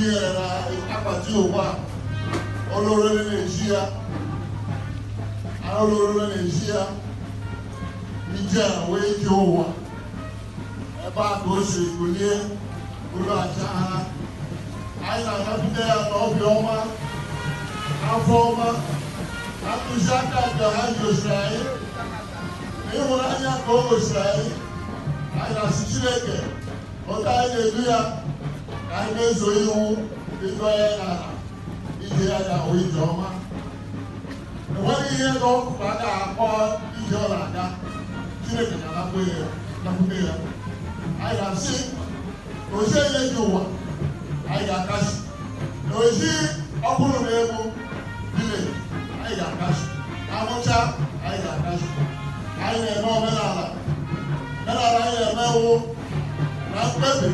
ihere na akpati ụwa olorere na-eji ya olorere na-eji ya ije wee ji ụwa ebe a ka o si kulie ụlọ aja ha anyị na-agapụta ya n'obiọma afọ ọma na ntụziaka nke ha gosiri anyị ịhụnanya ka o gosiri anyị anyị na-asị Chineke otu anyị na-edu ya ka anyị mezuo iwu ịdọ ya n'ala ije ya ga-ahụ ije ọma enweghị ihe na ọkụkọ a ga-akpọ ije ọ na-aga Chineke ga-anapụta ya anyị ga-asị na ozi enye gị ụwa anyị ga-akasi na ozi ọbụrụ na egwu dile anyị ga-akasi amụcha anyị ga-akasi anyị na-eme omenala anyị na-emewu na mkpebi